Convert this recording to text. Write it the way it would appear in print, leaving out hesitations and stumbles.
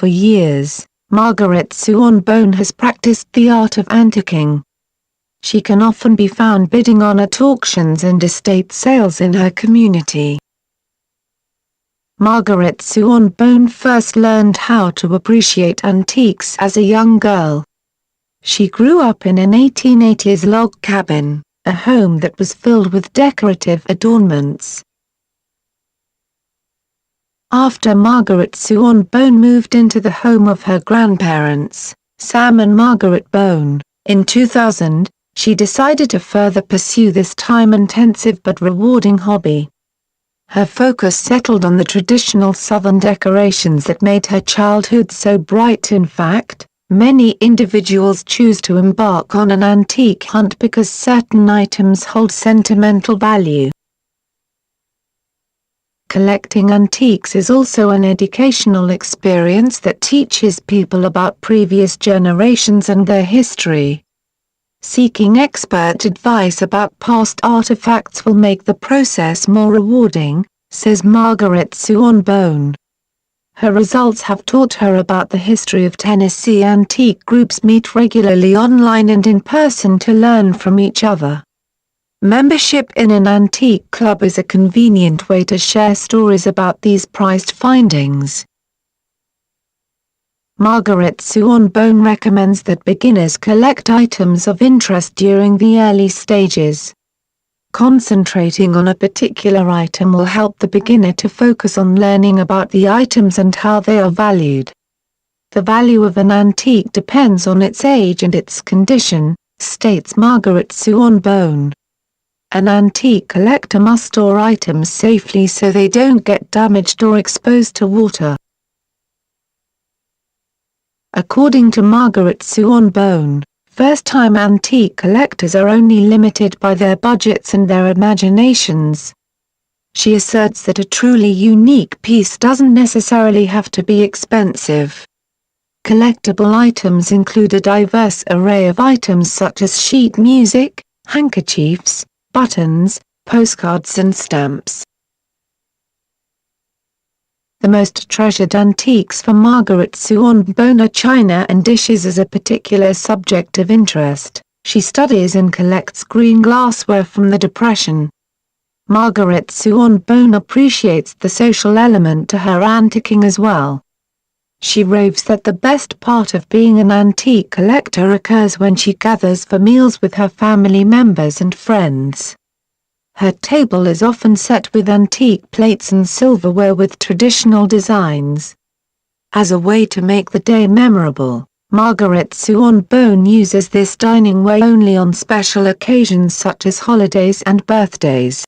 For years, Margaret Suanne Bone has practiced the art of antiquing. She can often be found bidding on at auctions and estate sales in her community. Margaret Suanne Bone first learned how to appreciate antiques as a young girl. She grew up in an 1880s log cabin, a home that was filled with decorative adornments. After Margaret Suanne Bone moved into the home of her grandparents, Sam and Margaret Bone, in 2000, she decided to further pursue this time-intensive but rewarding hobby. Her focus settled on the traditional Southern decorations that made her childhood so bright. In fact, many individuals choose to embark on an antique hunt because certain items hold sentimental value. Collecting antiques is also an educational experience that teaches people about previous generations and their history. Seeking expert advice about past artifacts will make the process more rewarding, says Margaret Suanne Bone. Her results have taught her about the history of Tennessee. Antique groups meet regularly online and in person to learn from each other. Membership in an antique club is a convenient way to share stories about these prized findings. Margaret Suanne Bone recommends that beginners collect items of interest during the early stages. Concentrating on a particular item will help the beginner to focus on learning about the items and how they are valued. The value of an antique depends on its age and its condition, states Margaret Suanne Bone. An antique collector must store items safely so they don't get damaged or exposed to water. According to Margaret Suanne Bone, first-time antique collectors are only limited by their budgets and their imaginations. She asserts that a truly unique piece doesn't necessarily have to be expensive. Collectible items include a diverse array of items such as sheet music, handkerchiefs, buttons, postcards and stamps. The most treasured antiques for Margaret Suanne Bone are china and dishes. As a particular subject of interest, she studies and collects green glassware from the Depression. Margaret Suanne Bone appreciates the social element to her antiquing as well. She raves that the best part of being an antique collector occurs when she gathers for meals with her family members and friends. Her table is often set with antique plates and silverware with traditional designs. As a way to make the day memorable, Margaret Suanne Bone uses this dining way only on special occasions such as holidays and birthdays.